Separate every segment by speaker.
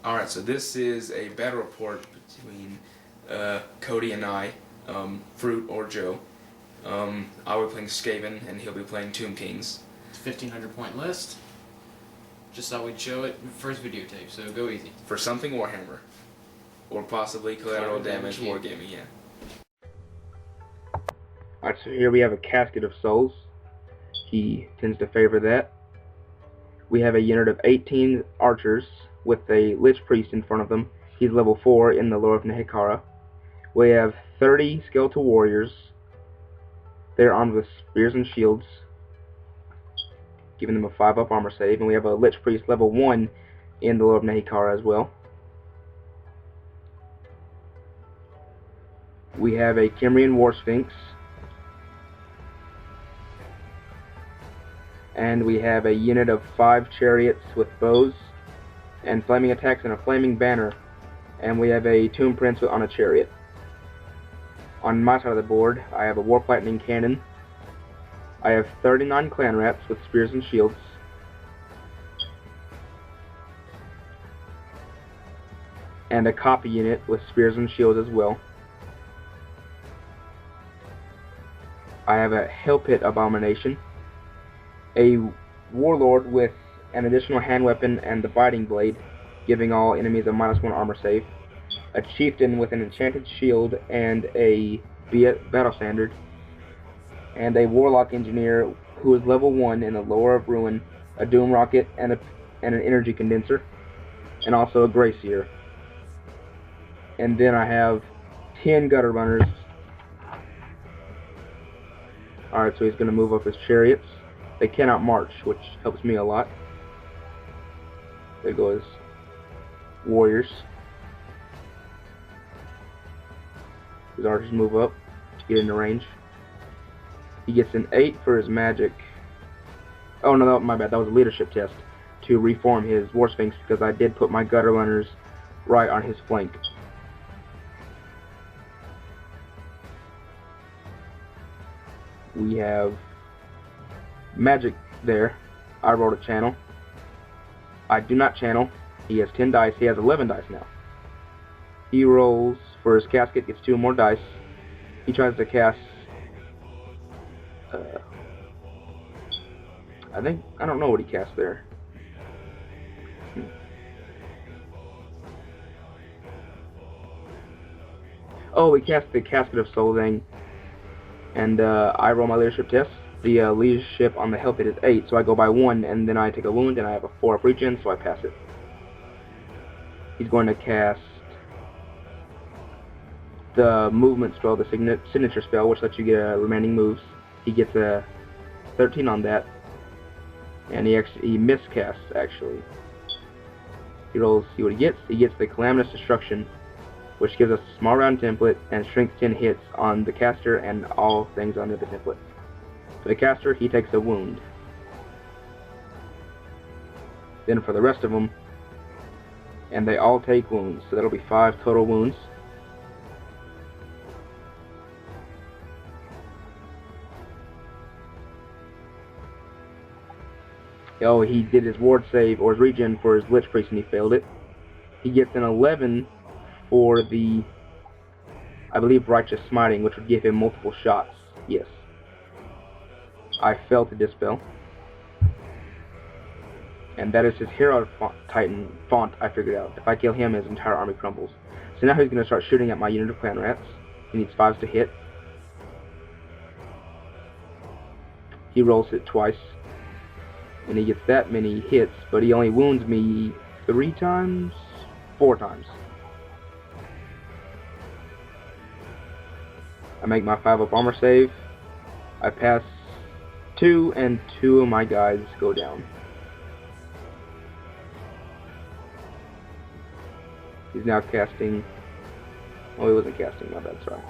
Speaker 1: Alright, so this is a battle report between Cody and I, Fruit or Joe. I'll be playing Skaven and he'll be playing Tomb Kings.
Speaker 2: It's a 1,500 point list. Just thought we'd show it first videotape, so go easy.
Speaker 1: For something Warhammer. Or possibly collateral damage wargaming, yeah.
Speaker 3: Alright, so here we have a Casket of Souls. He tends to favor that. We have a unit of 18 archers with a Lich Priest in front of them. He's level 4 in the lore of Nehekara. We have 30 Skeletal Warriors. They're armed with spears and shields, giving them a 5-up armor save. And we have a Lich Priest level 1 in the lore of Nehekara as well. We have a Kimrian War Sphinx. And we have a unit of 5 chariots with bows and flaming attacks and a flaming banner. And we have a Tomb Prince on a chariot. On my side of the board, I have a Warp Lightning Cannon. I have 39 Clan Rats with spears and shields. And a copy unit with spears and shields as well. I have a Hell Pit Abomination. A Warlord with an additional hand weapon and the Biting Blade, giving all enemies a -1 armor save. A Chieftain with an enchanted shield and a battle standard. And a Warlock Engineer who is level 1 in the lore of Ruin, a Doom Rocket and an Energy Condenser, and also a Gracier. And then I have 10 Gutter Runners. Alright, so he's going to move up his chariots. They cannot march, which helps me a lot. There goes warriors. His archers move up to get into range. He gets an 8 for his magic. Oh no, my bad. That was a leadership test to reform his War Sphinx because I did put my gutter runners right on his flank. We have magic there. I rolled a channel. I do not channel. He has 10 dice. He has 11 dice now. He rolls for his casket, gets 2 more dice. He tries to cast I don't know what he cast there. Oh, he cast the Casket of Soul thing. And I roll my leadership test. The leadership on the Hell Pit is 8, so I go by 1, and then I take a wound, and I have a 4-up regen, so I pass it. He's going to cast the movement spell, the signature spell, which lets you get remaining moves. He gets a 13 on that, and he miscasts, actually. He rolls, see what he gets. He gets the Calamitous Destruction, which gives us a small round template and strength 10 hits on the caster and all things under the template. For the caster, he takes a wound. Then for the rest of them, and they all take wounds, so that'll be 5 total wounds. Oh, he did his ward save or his regen for his Lich Priest and he failed it. He gets an 11 for the, I believe, Righteous Smiting, which would give him multiple shots. Yes. I failed to dispel. And that is his Hero Titan font I figured out. If I kill him, his entire army crumbles. So now he's going to start shooting at my unit of Clan Rats. He needs 5s to hit. He rolls it twice. And he gets that many hits, but he only wounds me 3 times? 4 times. I make my 5-up armor save. I pass 2, and 2 of my guys go down. He's now casting. Oh, he wasn't casting, my bad, sorry.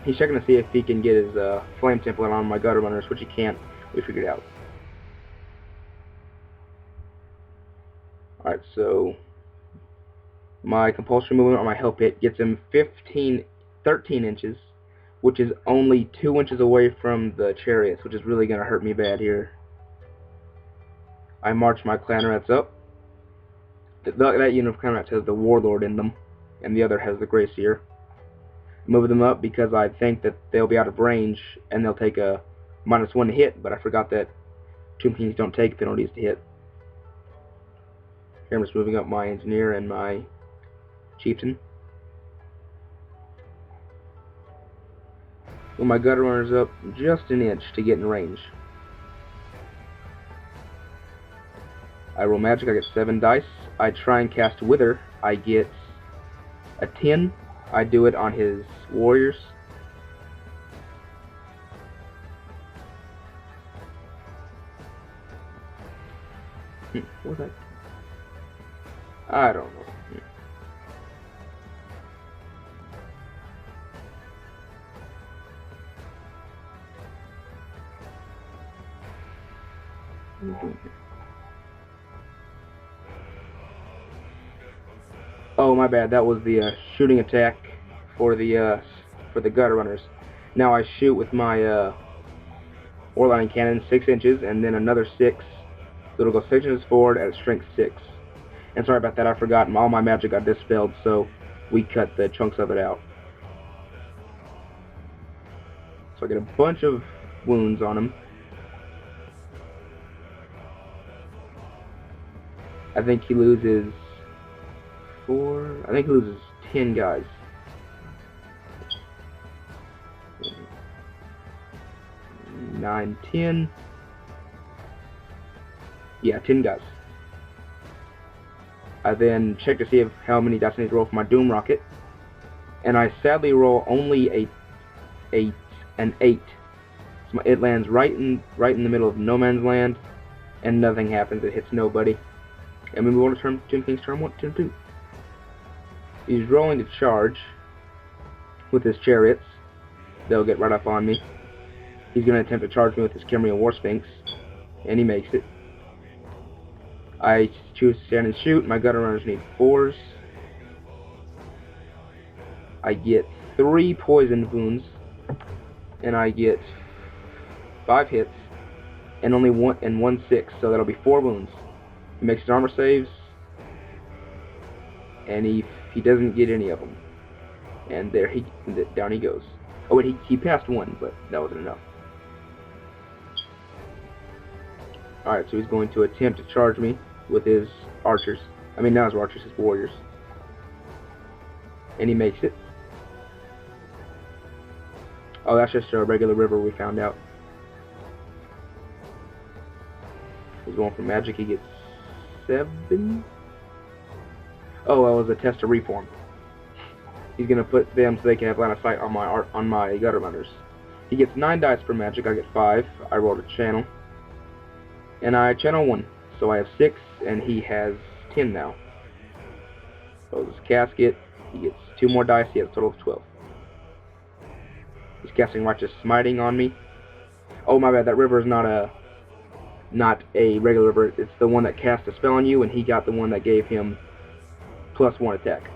Speaker 3: He's checking to see if he can get his flame template on my gutter runners, which he can't. We figured out. Alright, so my compulsory movement on my Hell Pit gets him 13 inches, which is only 2 inches away from the chariots, which is really going to hurt me bad here. I march my Clan Rats up, that unit of combat has the Warlord in them, and the other has the Grey Seer. Move them up because I think that they'll be out of range and they'll take a -1 to hit, but I forgot that Tomb Kings don't take penalties to hit. Here I'm just moving up my Engineer and my Chieftain. Well, my Gutter Runner's up just an inch to get in range. I roll magic, I get 7 dice. I try and cast Wither, I get a 10. I do it on his warriors. What's that? I don't know. What are you doing here? Oh, my bad. That was the shooting attack for the Gutter Runners. Now I shoot with my Warlining Cannon 6 inches, and then another 6. So it'll go 6 inches forward at strength 6. And sorry about that, I forgot. All my magic got dispelled, so we cut the chunks of it out. So I get a bunch of wounds on him. I think he loses 4. I think he loses 10 guys. 9, 10. Yeah, 10 guys. I then check to see how many dice I need to roll for my Doom Rocket, and I sadly roll only an 8. So it lands right in the middle of no man's land, and nothing happens. It hits nobody. And we move on to Tomb King's turn 1, turn 2. He's rolling to charge with his chariots. They'll get right up on me. He's going to attempt to charge me with his Khemrian War Sphinx, and he makes it. I choose to stand and shoot. My Gutter Runners need 4s. I get 3 poison wounds, and I get 5 hits, and only 1 6, so that'll be 4 wounds. He makes his armor saves, and he doesn't get any of them. And down he goes. Oh wait, he passed 1, but that wasn't enough. Alright, so he's going to attempt to charge me with his archers. I mean, not his archers, his warriors. And he makes it. Oh, that's just a regular river, we found out. He's going for magic, he gets 7. Oh, that was a test of reform. He's gonna put them so they can have line of sight on my Gutter Runners. He gets 9 dice for magic, I get 5. I rolled a channel. And I channel 1. So I have 6, and he has 10 now. So this casket, he gets 2 more dice, he has a total of 12. He's casting Righteous Smiting on me. Oh my bad, that river is not a regular river, it's the one that cast a spell on you, and he got the one that gave him +1 attack.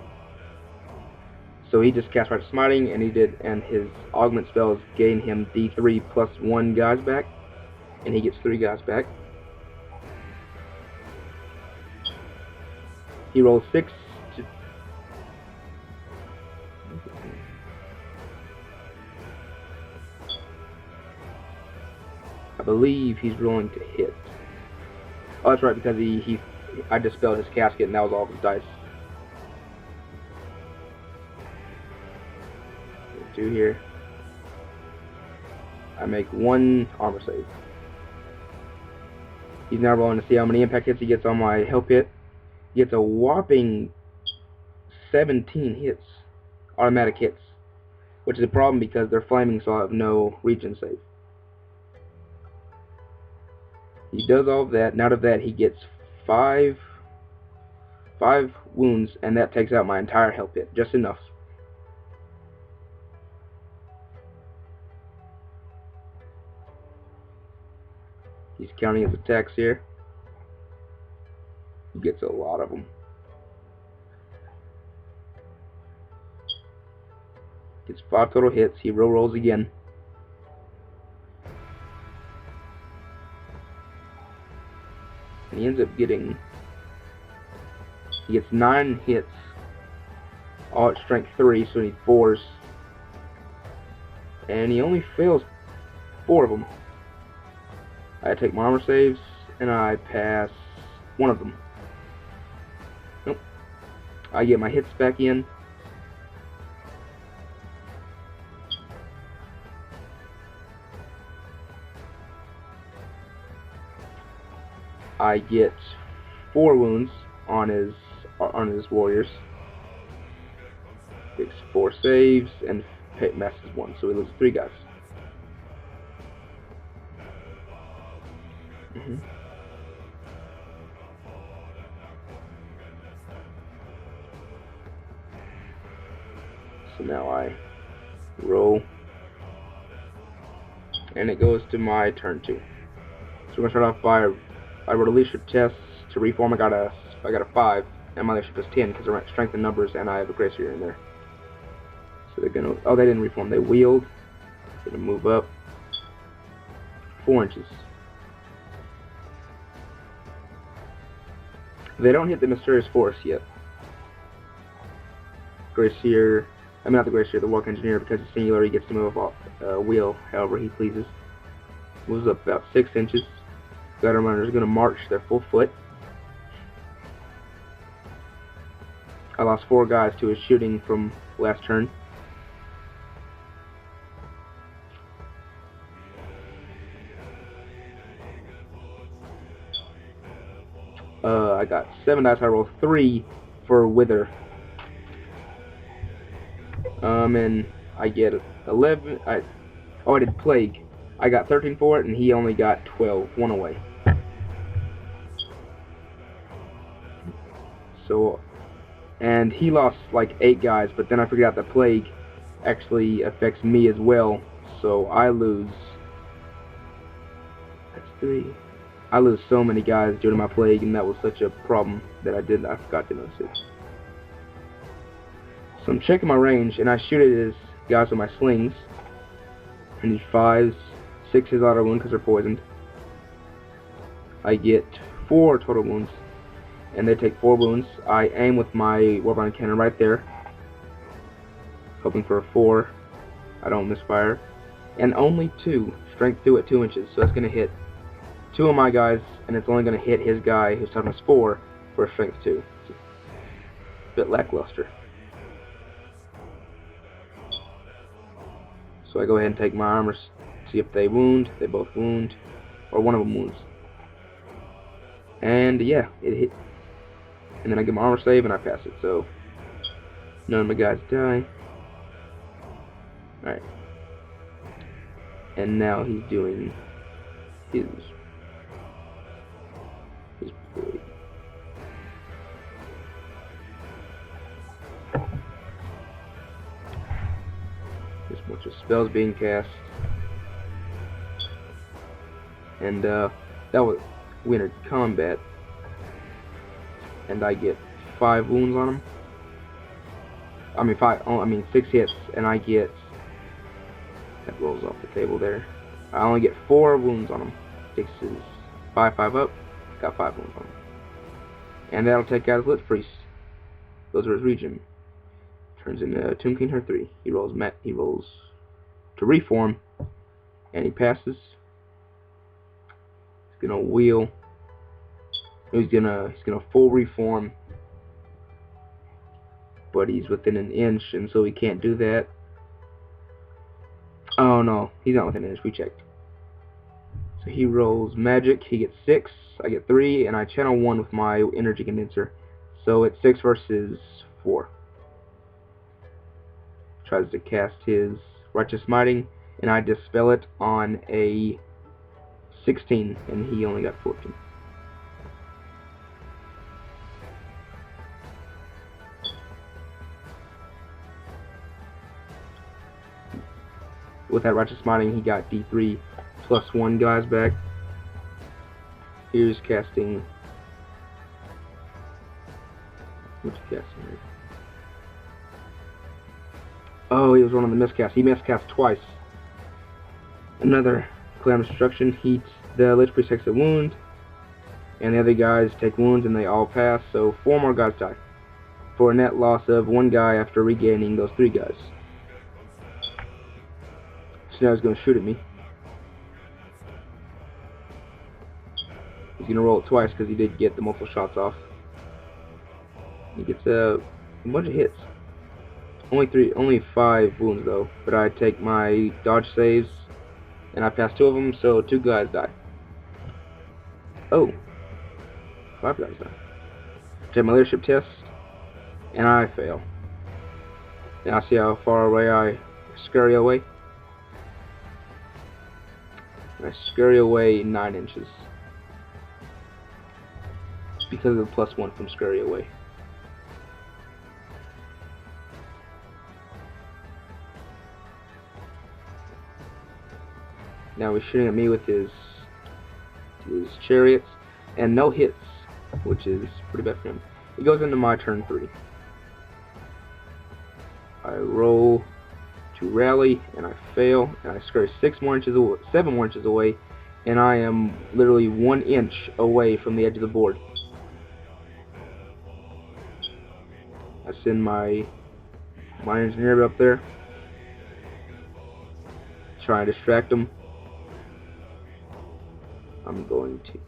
Speaker 3: So he just cast Righteous Smiting, and his augment spells gain him D3 +1 guys back, and he gets 3 guys back. He rolls 6 to... I believe he's rolling to hit. Oh, that's right, because I dispelled his casket, and that was all of his dice. 2 here. I make 1 armor save. He's now rolling to see how many impact hits he gets on my Hell Pit. He gets a whopping 17 hits, automatic hits, which is a problem because they're flaming, so I have no region save. He does all of that, and out of that he gets 5 wounds, and that takes out my entire Hell Pit, just enough. He's counting his attacks here. He gets a lot of them. Gets 5 total hits. He rolls again. And he ends up getting He gets 9 hits, all at strength 3, so he needs 4s. And he only fails 4 of them. I take my armor saves, and I pass 1 of them. Nope. I get my hits back in. I get 4 wounds on his warriors. Takes 4 saves and masses 1, so he loses 3 guys. So now I roll, and it goes to my turn 2. So we're gonna start off by I rolled a leadership test to reform. I got a 5, and my leadership is 10 because they're strength in numbers, and I have a Gracier in there. So they're gonna. Oh, they didn't reform. They wield. Gonna move up 4 inches. They don't hit the mysterious force yet. Gracier. I mean, not the Gracier, the Walk Engineer, because it's singular, he gets to move off wheel however he pleases. Moves up about 6 inches. Gutter Runners are going to march their full foot. I lost 4 guys to his shooting from last turn. I got 7 dice. I rolled 3 for Wither. And I get 11. I did Plague. I got 13 for it, and he only got 12. 1 away. So, and he lost like 8 guys, but then I figured out that Plague actually affects me as well. So I lose. That's 3. I lose so many guys due to my Plague, and that was such a problem that I forgot to notice it. So I'm checking my range, and I shoot at his guys with my slings. And he 5s, 6s auto wound because they're poisoned. I get 4 total wounds, and they take 4 wounds. I aim with my Warbound cannon right there, hoping for a 4. I don't misfire. And only 2, strength 2 at 2 inches, so that's going to hit 2 of my guys, and it's only going to hit his guy who's toughness 4 for a strength 2. It's a bit lackluster. So I go ahead and take my armors, see if they wound. They both wound, or one of them wounds. And yeah, it hit. And then I get my armor save and I pass it. So none of my guys die. Alright. And now he's doing his blade. There's a bunch of spells being cast. And that was we entered combat. And I get 5 wounds on him. I mean 6 hits, and I get, that rolls off the table there. I only get 4 wounds on him. 6 is 5 up. Got 5 wounds on him. And that'll take out his Lich Priest. Those are his regen. Turns into Tomb King Her 3. He rolls to reform, and he passes. He's gonna wheel. He's gonna full reform, but he's within an inch, and so he can't do that. Oh no, he's not within an inch. We checked. So he rolls magic. He gets 6. I get 3, and I channel 1 with my energy condenser. So it's 6 versus 4. Tries to cast his righteous smiting, and I dispel it on a 16, and he only got 14. With that righteous smiting, he got D3 plus 1 guys back. Here's casting. What's he casting here? Oh, he was one of the miscasts. He miscast twice. Another Clam Destruction. The Lich Priest takes a wound. and the other guys take wounds and they all pass, so 4 more guys die, for a net loss of 1 guy after regaining those 3 guys. So now he's going to shoot at me. He's going to roll it twice because he did get the multiple shots off. He gets a bunch of hits. Only 5 wounds though, but I take my dodge saves, and I pass 2 of them, so 2 guys die. Oh, 5 guys die. Take my leadership test, and I fail. Now see how far away I scurry away? I scurry away 9 inches. Because of the +1 from scurry away. Now he's shooting at me with his chariots, and no hits, which is pretty bad for him. He goes into my turn 3. I roll to rally, and I fail, and I scurry 7 more inches away, and I am literally 1 inch away from the edge of the board. I send my engineer up there, try and distract him. I'm going to.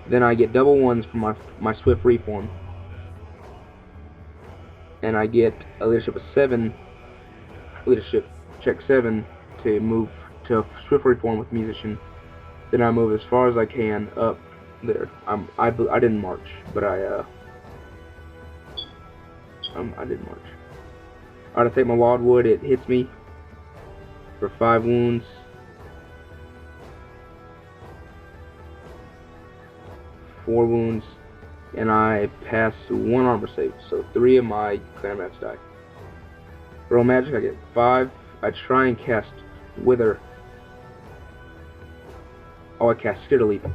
Speaker 3: Then I get double 1s from my swift reform, and I get a leadership of 7, leadership check 7 to move to swift reform with musician. Then I move as far as I can up there. I didn't march, but I didn't march. Alright, I take my wildwood. It hits me for 5 wounds. 4 wounds, and I pass 1 armor save, so 3 of my clan mats die. Roll magic, I get 5. I try and cast Wither. Oh, I cast Skitter Leap.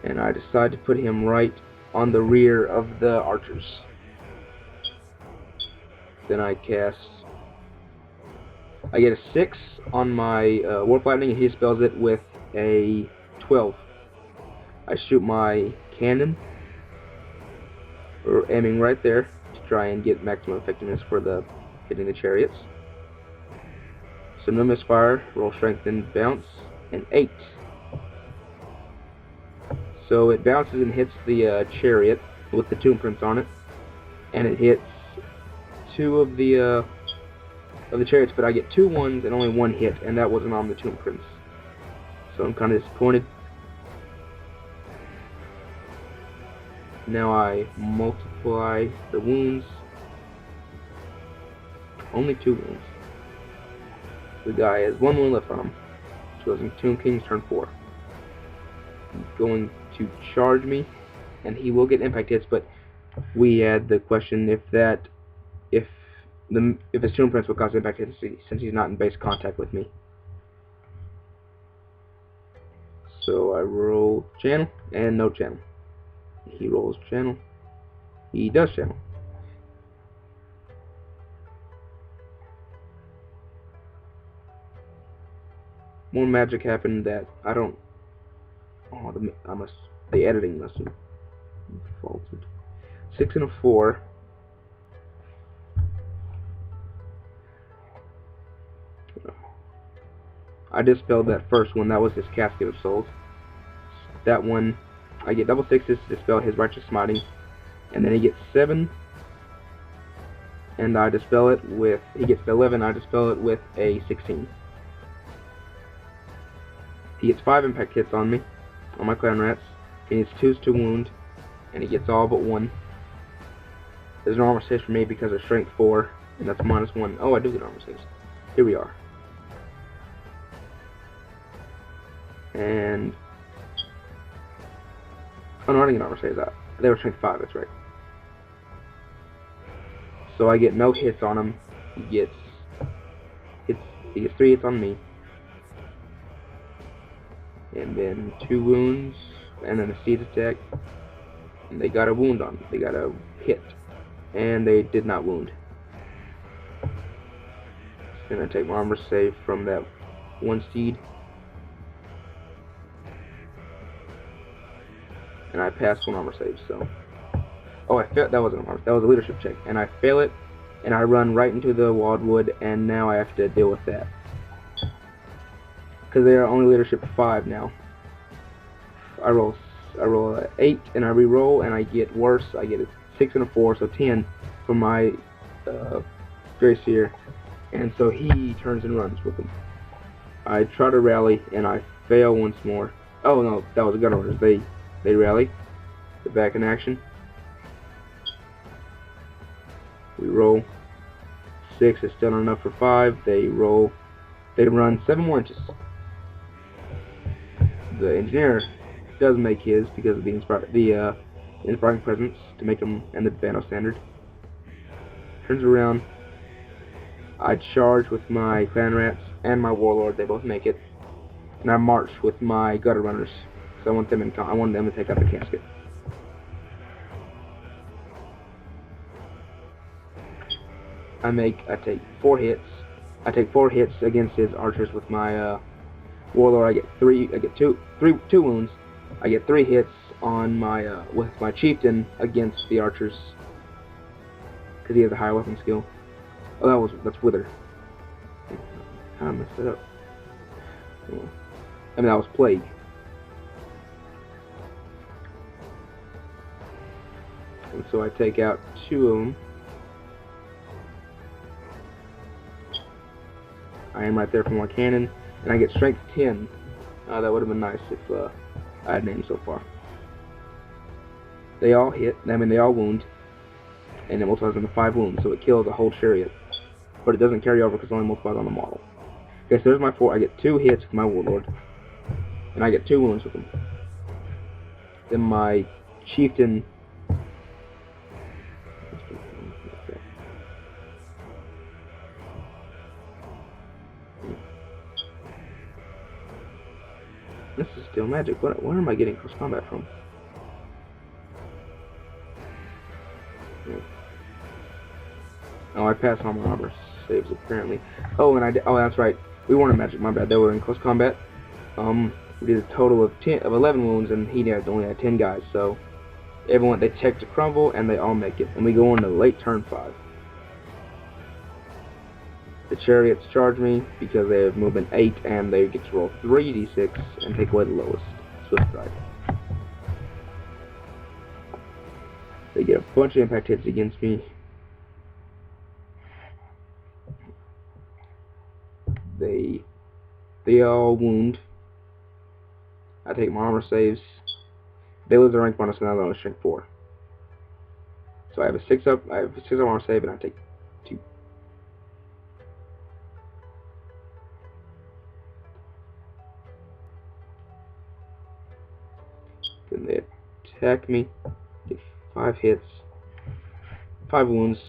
Speaker 3: And I decide to put him right on the rear of the archers. Then I get a 6 on my Warp Lightning, and he spells it with a 12. I shoot my cannon, aiming right there to try and get maximum effectiveness for hitting the chariots. So no misfire, roll strength and bounce, and 8. So it bounces and hits the chariot with the tomb prints on it, and it hits 2 of the chariots, but I get 2 1s and only 1 hit, and that wasn't on the tomb prints. So I'm kind of disappointed. Now I multiply the wounds. Only 2 wounds. The guy has 1 wound left on him. So it's in Tomb King's turn 4. He's going to charge me, and he will get impact hits, but we had the question if his tomb prints will cause impact hits since he's not in base contact with me. So I roll channel, and no channel. He rolls channel. He does channel. More magic happened that I don't. Oh, the editing must have faulted. 6 and a 4. I dispelled that first one. That was his Casket of Souls. That one, I get double 6s to dispel his Righteous Smiting, and then he gets 7, and I dispel it with. He gets 11. I dispel it with a 16. He gets 5 impact hits on me, on my clan rats. He needs 2s to wound, and he gets all but 1. There's an armor save for me because of strength 4, and that's -1. Oh, I do get armor saves. Here we are. And oh no, I didn't get armor saves out. They were strength 5. That's right. So I get no hits on him. He gets 3 hits on me, and then 2 wounds, and then a siege attack. And they got a wound on. They got a hit, and they did not wound. Then I take my armor save from that 1 seed. and I passed one armor save. So, oh, I failed. That wasn't an armor. That was a leadership check, and I fail it, and I run right into the wildwood, and now I have to deal with that because they are only leadership 5 now. I roll a 8, and I re-roll, and I get worse. I get a 6 and a 4, so 10 from my Gracier, and so he turns and runs with them. I try to rally, and I fail once more. Oh no, that was the gunner runners. They rally. They're back in action. We roll 6 is still not enough for 5. They run 7 more inches. The engineer does make his because of the inspiring presence to make him and the Bano standard. Turns around. I charge with my clan rats and my warlord. They both make it, and I march with my gutter runners. So I want them to take out the casket. I take 4 hits. I take 4 hits against his archers with my warlord. I get two wounds. I get 3 hits on my with my chieftain against the archers because he has a higher weapon skill. Oh, that's wither. I messed it up. I mean, that was plague. And so I take out 2 of them. I am right there from my cannon, and I get strength 10. That would have been nice if I had named so far. They all hit. I mean, they all wound, and it multiplies into 5 wounds, so it kills a whole chariot. But it doesn't carry over because it only multiplies on the model. Okay, so there's my 4. I get 2 hits with my warlord, and I get 2 wounds with him. Then my chieftain. This is still magic. Where am I getting close combat from? Oh, I passed on my armor saves apparently. Oh, and oh, that's right. We weren't in magic. My bad. They were in close combat. We did a total of 11 wounds, and he only had 10 guys. So everyone they check to crumble, and they all make it. And we go on to late turn 5. The chariots charge me because they have movement 8, and they get to roll 3d6 and take away the lowest. Swift stride. They get a bunch of impact hits against me. They all wound. I take my armor saves. They lose their rank bonus, and I only strength 4. So I have a 6 up armor save, and I take 2. Then they attack me. Get 5 hits, 5 wounds.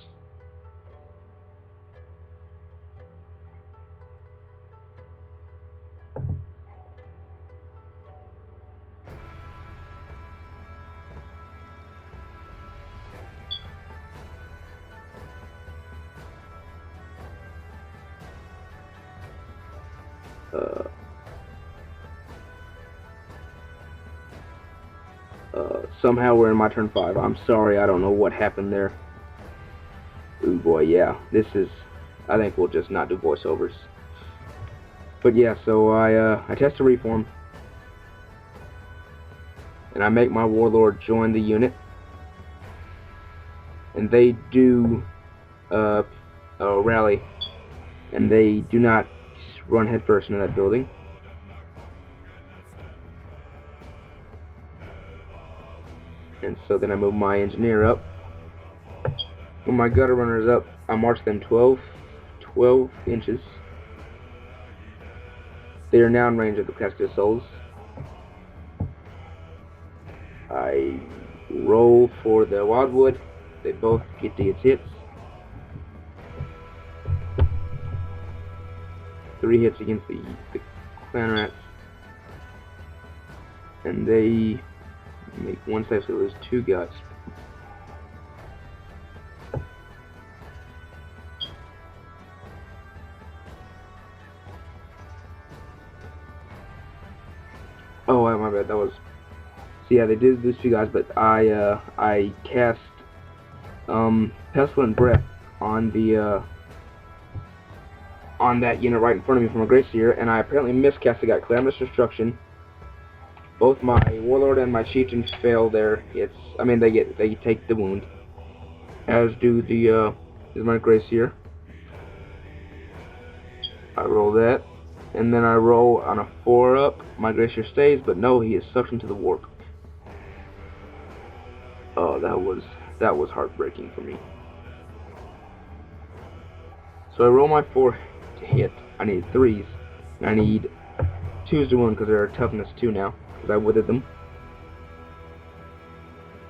Speaker 3: Somehow we're in my turn 5. I'm sorry, I don't know what happened there. Ooh boy, yeah. I think we'll just not do voiceovers. But yeah, so I test a reform. And I make my warlord join the unit. And they do rally. And they do not run headfirst into that building. And so then I move my engineer up. When my gutter runner is up, I march them 12 inches. They are now in range of the casket of souls. I roll for the wildwood. They both get to its hits. 3 hits against the clan rats. And they make 1 save, so there's 2 guts. Oh, my bad. That was So yeah, they did lose 2 guys, but I cast Pestilent Breath on the on that unit right in front of me from a Great Seer, and I apparently miscast. I got Calamitous Destruction. Both my Warlord and my Chieftain fail their hits. I mean, they take the wound, as do the is my Great Seer. I roll that, and then I roll on a 4-up. My Great Seer stays, but no, he is suctioned to the warp. Oh, that was heartbreaking for me. So I roll my 4 to hit. I need 3s, and I need 2s to wound because they're a toughness 2 now, because I withered them.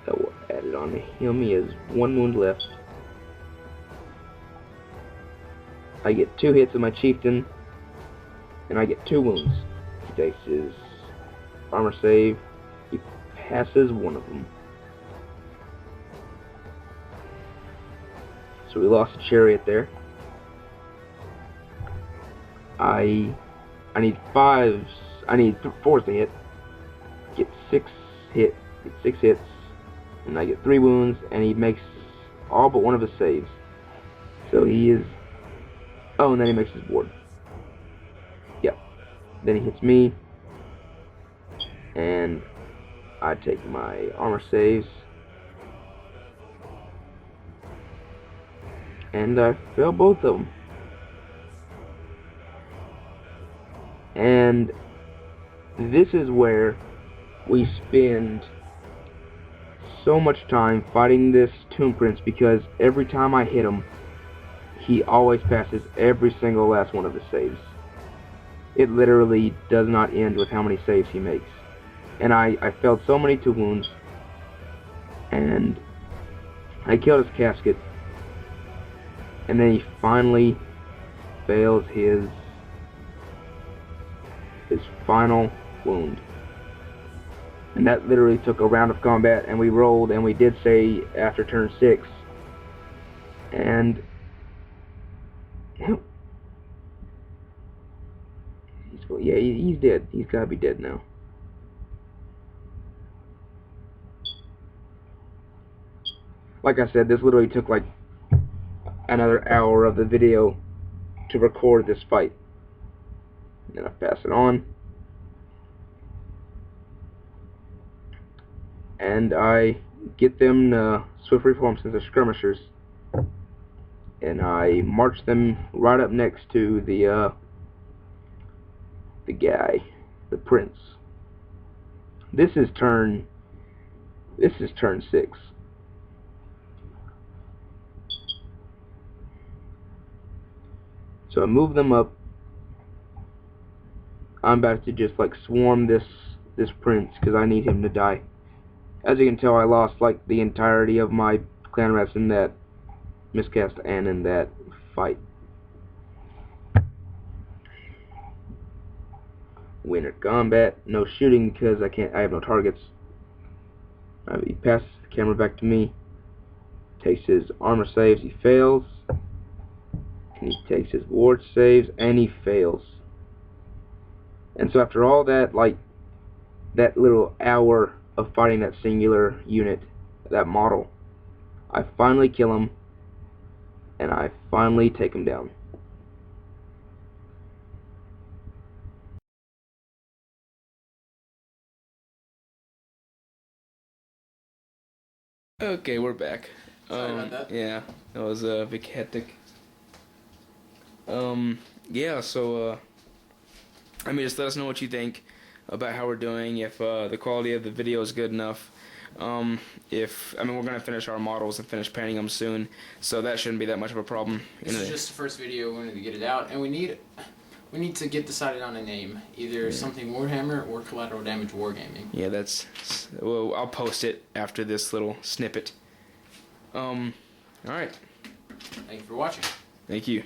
Speaker 3: That will add it on me. Heal me is 1 wound left. I get 2 hits of my Chieftain, and I get 2 wounds. He takes his armor save. He passes one of them. So we lost a Chariot there. I need 5s. I need 4s to hit. Get 6 hits, and I get 3 wounds, and he makes all but one of his saves. So he is. Oh, and then he makes his ward. Yep. Then he hits me, and I take my armor saves, and I fail both of them. And this is where we spend so much time fighting this Tomb Prince, because every time I hit him, he always passes every single last one of his saves. It literally does not end with how many saves he makes. And I failed so many to wounds, and I killed his casket, and then he finally fails his final wound. And that literally took a round of combat, and we rolled, and we did say after turn 6, and he's dead. He's gotta be dead now. Like I said, this literally took like another hour of the video to record this fight. And then I pass it on, and I get them to swift reform since they're skirmishers, and I march them right up next to the guy, the prince. This is turn 6. So I move them up. I'm about to just like swarm this prince because I need him to die. As you can tell, I lost like the entirety of my clan reps in that miscast and in that fight. Winter combat, no shooting because I have no targets. He passes the camera back to me. Takes his armor saves, he fails. And he takes his ward saves and he fails. And so after all that, like that little hour of fighting that singular unit, that model, I finally kill him, and I finally take him down.
Speaker 1: Okay, we're back.
Speaker 2: Sorry about that.
Speaker 1: Yeah, that was a bit hectic. Yeah, so, I mean, just let us know what you think about how we're doing, if the quality of the video is good enough. We're going to finish our models and finish painting them soon, so that shouldn't be that much of a problem.
Speaker 2: This is just the first video. We wanted to get it out, and we need to get decided on a name, either something Warhammer or Collateral Damage Wargaming.
Speaker 1: Yeah, well, I'll post it after this little snippet. Alright.
Speaker 2: Thank you for watching.
Speaker 1: Thank you.